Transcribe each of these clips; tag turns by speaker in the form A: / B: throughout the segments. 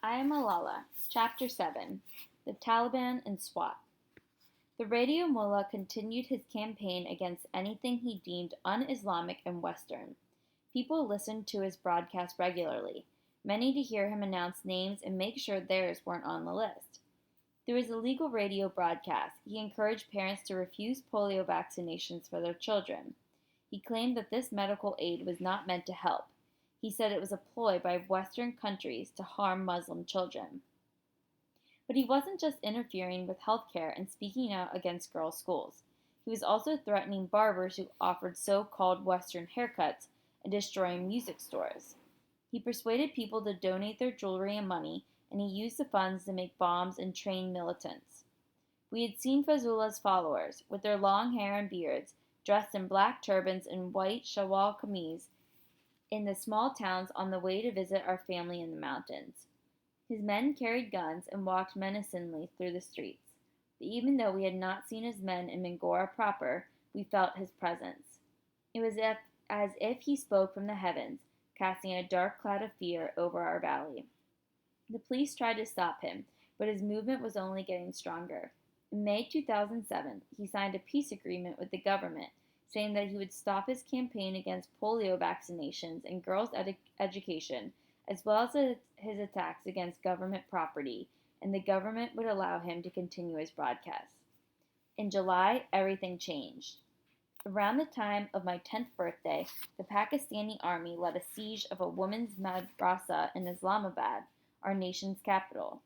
A: Am Malala, Chapter 7, The Taliban and SWAT. The radio mullah continued his campaign against anything he deemed un-Islamic and Western. People listened to his broadcast regularly, many to hear him announce names and make sure theirs weren't on the list. Through his illegal radio broadcast, he encouraged parents to refuse polio vaccinations for their children. He claimed that this medical aid was not meant to help. He said it was a ploy by Western countries to harm Muslim children. But he wasn't just interfering with healthcare and speaking out against girls' schools. He was also threatening barbers who offered so-called Western haircuts and destroying music stores. He persuaded people to donate their jewelry and money, and he used the funds to make bombs and train militants. We had seen Fazula's followers, with their long hair and beards, dressed in black turbans and white shawal kameez, in the small towns on the way to visit our family in the mountains. His men carried guns and walked menacingly through the streets. But even though we had not seen his men in Mingora proper, we felt his presence. It was as if he spoke from the heavens, casting a dark cloud of fear over our valley. The police tried to stop him, but his movement was only getting stronger. In May 2007, he signed a peace agreement with the government, saying that he would stop his campaign against polio vaccinations and girls' education, as well as his attacks against government property, and the government would allow him to continue his broadcasts. In July, everything changed. Around the time of my 10th birthday, the Pakistani army led a siege of a women's madrasa in Islamabad, our nation's capital.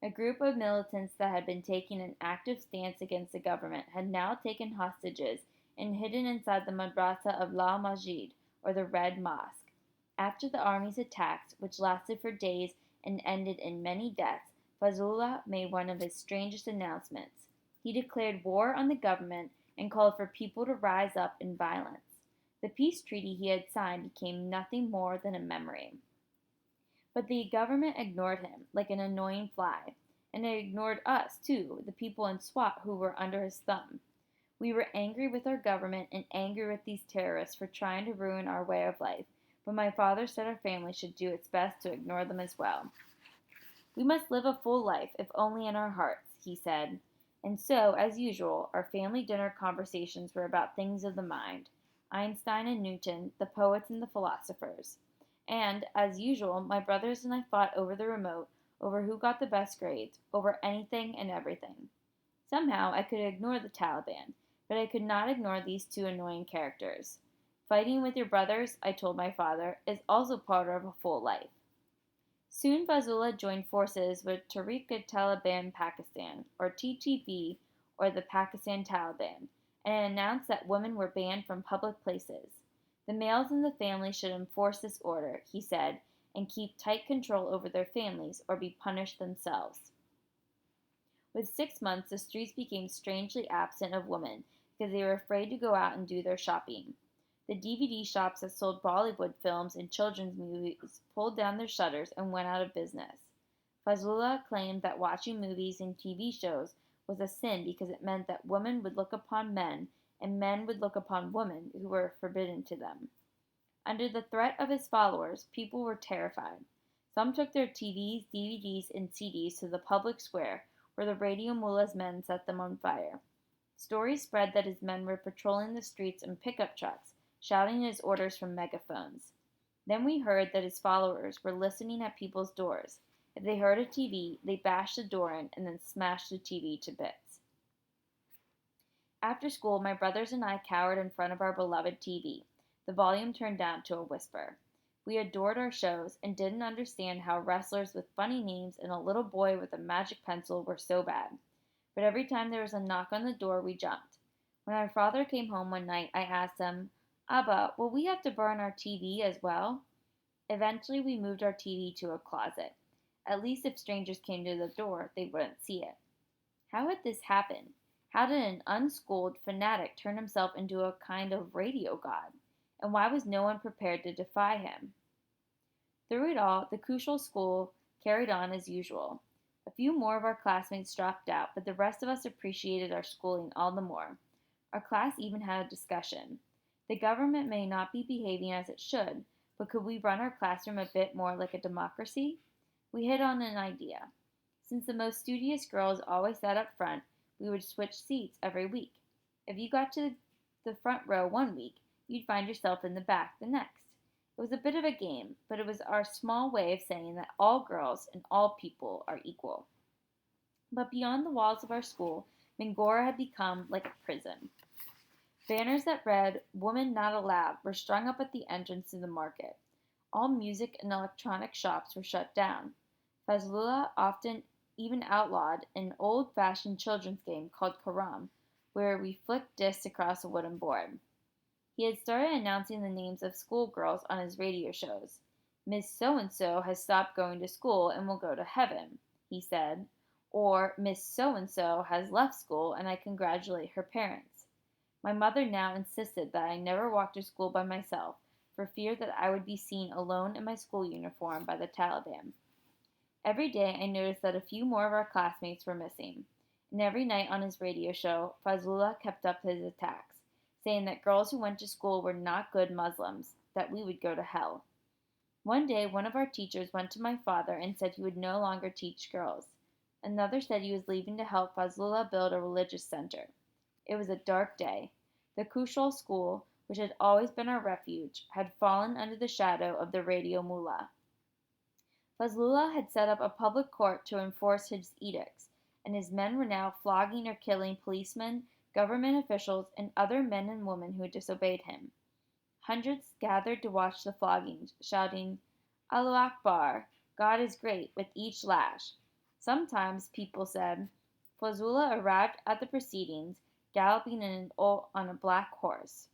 A: A group of militants that had been taking an active stance against the government had now taken hostages and hidden inside the madrasa of Lal Masjid, or the Red Mosque. After the army's attacks, which lasted for days and ended in many deaths, Fazullah made one of his strangest announcements. He declared war on the government and called for people to rise up in violence. The peace treaty he had signed became nothing more than a memory. But the government ignored him like an annoying fly, and it ignored us, too, the people in SWAT who were under his thumb. We were angry with our government and angry with these terrorists for trying to ruin our way of life, but my father said our family should do its best to ignore them as well. We must live a full life, if only in our hearts, he said. And so, as usual, our family dinner conversations were about things of the mind, Einstein and Newton, the poets and the philosophers. And, as usual, my brothers and I fought over the remote, over who got the best grades, over anything and everything. Somehow I could ignore the Taliban, but I could not ignore these two annoying characters. Fighting with your brothers, I told my father, is also part of a full life. Soon Fazullah joined forces with Tehrik-e-Taliban Pakistan, or TTP, or the Pakistan Taliban, and announced that women were banned from public places. The males in the family should enforce this order, he said, and keep tight control over their families or be punished themselves. With 6 months, the streets became strangely absent of women because they were afraid to go out and do their shopping. The DVD shops that sold Bollywood films and children's movies pulled down their shutters and went out of business. Fazullah claimed that watching movies and TV shows was a sin because it meant that women would look upon men and men would look upon women who were forbidden to them. Under the threat of his followers, people were terrified. Some took their TVs, DVDs, and CDs to the public square, where the radio mullah's men set them on fire. Stories spread that his men were patrolling the streets in pickup trucks, shouting his orders from megaphones. Then we heard that his followers were listening at people's doors. If they heard a TV, they bashed the door in and then smashed the TV to bits. After school, my brothers and I cowered in front of our beloved TV, the volume turned down to a whisper. We adored our shows and didn't understand how wrestlers with funny names and a little boy with a magic pencil were so bad. But every time there was a knock on the door, we jumped. When our father came home one night, I asked him, "Abba, will we have to burn our TV as well?" Eventually, we moved our TV to a closet. At least if strangers came to the door, they wouldn't see it. How had this happened? How did an unschooled fanatic turn himself into a kind of radio god? And why was no one prepared to defy him? Through it all, the crucial school carried on as usual. A few more of our classmates dropped out, but the rest of us appreciated our schooling all the more. Our class even had a discussion. The government may not be behaving as it should, but could we run our classroom a bit more like a democracy? We hit on an idea. Since the most studious girls always sat up front, we would switch seats every week. If you got to the front row one week, you'd find yourself in the back the next. It was a bit of a game, but it was our small way of saying that all girls and all people are equal. But beyond the walls of our school, Mingora had become like a prison. Banners that read, "Women Not Allowed," were strung up at the entrance to the market. All music and electronic shops were shut down. Fazlullah often even outlawed an old-fashioned children's game called Karam, where we flicked discs across a wooden board. He had started announcing the names of schoolgirls on his radio shows. "Miss So-and-so has stopped going to school and will go to heaven," he said. Or, "Miss So-and-so has left school and I congratulate her parents." My mother now insisted that I never walk to school by myself for fear that I would be seen alone in my school uniform by the Taliban. Every day I noticed that a few more of our classmates were missing, and every night on his radio show, Fazlullah kept up his attacks, saying that girls who went to school were not good Muslims, that we would go to hell. One day, one of our teachers went to my father and said he would no longer teach girls. Another said he was leaving to help Fazlullah build a religious center. It was a dark day. The Kushal school, which had always been our refuge, had fallen under the shadow of the radio mullah. Fazlullah had set up a public court to enforce his edicts, and his men were now flogging or killing policemen, government officials, and other men and women who disobeyed him. Hundreds gathered to watch the floggings, shouting, "Allahu Akbar, God is great," with each lash. Sometimes, people said, Fazlullah arrived at the proceedings, galloping on a black horse.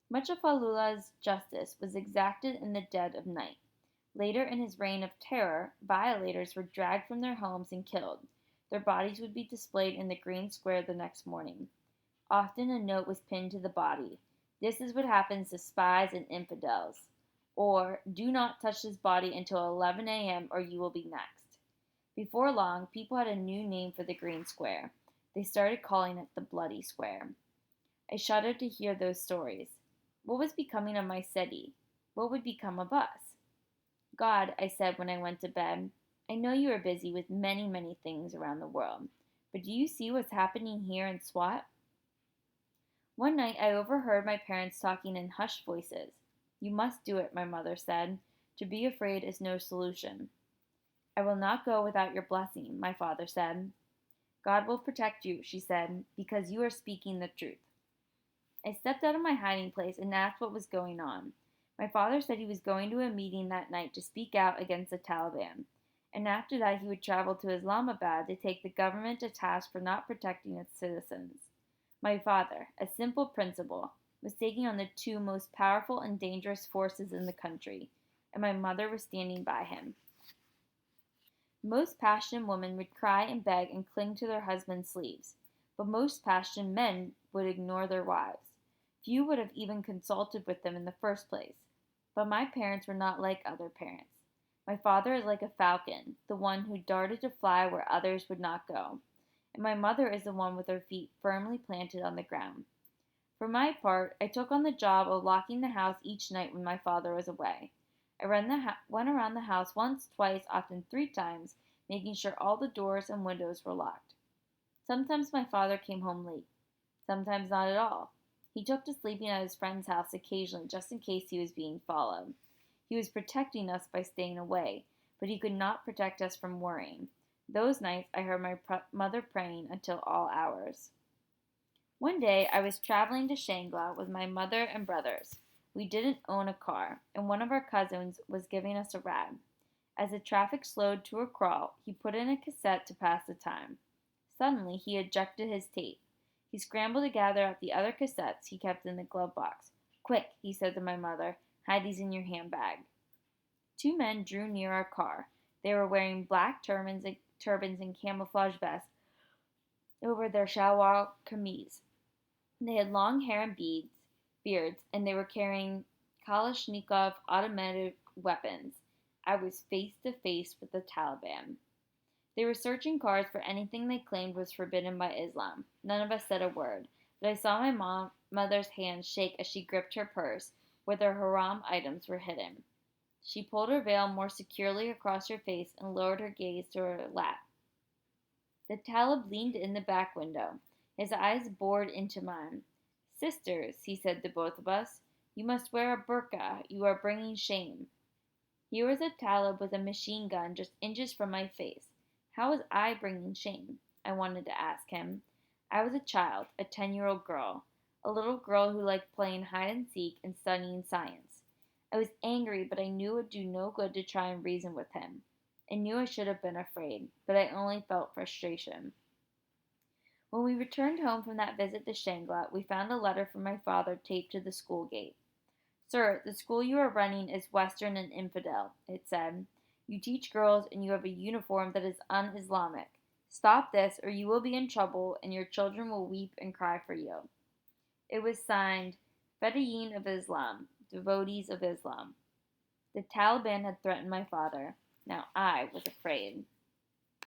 A: Much of Fazlullah's justice was exacted in the dead of night. Later in his reign of terror, violators were dragged from their homes and killed. Their bodies would be displayed in the green square the next morning. Often a note was pinned to the body. "This is what happens to spies and infidels." Or, "Do not touch this body until 11 a.m. or you will be next." Before long, people had a new name for the green square. They started calling it the Bloody Square. I shuddered to hear those stories. What was becoming of my city? What would become of us? "God," I said when I went to bed, "I know you are busy with many, many things around the world, but do you see what's happening here in Swat?" One night I overheard my parents talking in hushed voices. "You must do it," my mother said. "To be afraid is no solution." "I will not go without your blessing," my father said. "God will protect you," she said, "because you are speaking the truth." I stepped out of my hiding place and asked what was going on. My father said he was going to a meeting that night to speak out against the Taliban, and after that he would travel to Islamabad to take the government to task for not protecting its citizens. My father, a simple principal, was taking on the two most powerful and dangerous forces in the country, and my mother was standing by him. Most passionate women would cry and beg and cling to their husbands' sleeves, but most passionate men would ignore their wives. Few would have even consulted with them in the first place. But my parents were not like other parents. My father is like a falcon, the one who darted to fly where others would not go, and my mother is the one with her feet firmly planted on the ground. For my part, I took on the job of locking the house each night when my father was away. I went around the house once, twice, often 3 times, making sure all the doors and windows were locked. Sometimes my father came home late. Sometimes not at all. He took to sleeping at his friend's house occasionally just in case he was being followed. He was protecting us by staying away, but he could not protect us from worrying. Those nights I heard my mother praying until all hours. One day I was traveling to Shangla with my mother and brothers. We didn't own a car, and one of our cousins was giving us a ride. As the traffic slowed to a crawl, he put in a cassette to pass the time. Suddenly he ejected his tape. He scrambled to gather up the other cassettes he kept in the glove box. "Quick," he said to my mother, "hide these in your handbag." 2 men drew near our car. They were wearing black turbans and camouflage vests over their shalwar kameez. They had long hair and beards, and they were carrying Kalashnikov automatic weapons. I was face to face with the Taliban. They were searching cars for anything they claimed was forbidden by Islam. None of us said a word, but I saw my mother's hand shake as she gripped her purse, where the haram items were hidden. She pulled her veil more securely across her face and lowered her gaze to her lap. The Talib leaned in the back window. His eyes bored into mine. "Sisters," he said to both of us, "you must wear a burqa. You are bringing shame." Here was a Talib with a machine gun just inches from my face. How was I bringing shame? I wanted to ask him. I was a child, a 10-year-old girl, a little girl who liked playing hide and seek and studying science. I was angry, but I knew it would do no good to try and reason with him. I knew I should have been afraid, but I only felt frustration. When we returned home from that visit to Shangla, we found a letter from my father taped to the school gate. "Sir, the school you are running is Western and infidel," it said. "You teach girls and you have a uniform that is un-Islamic. Stop this or you will be in trouble and your children will weep and cry for you." It was signed, "Fedayeen of Islam, Devotees of Islam." The Taliban had threatened my father. Now I was afraid.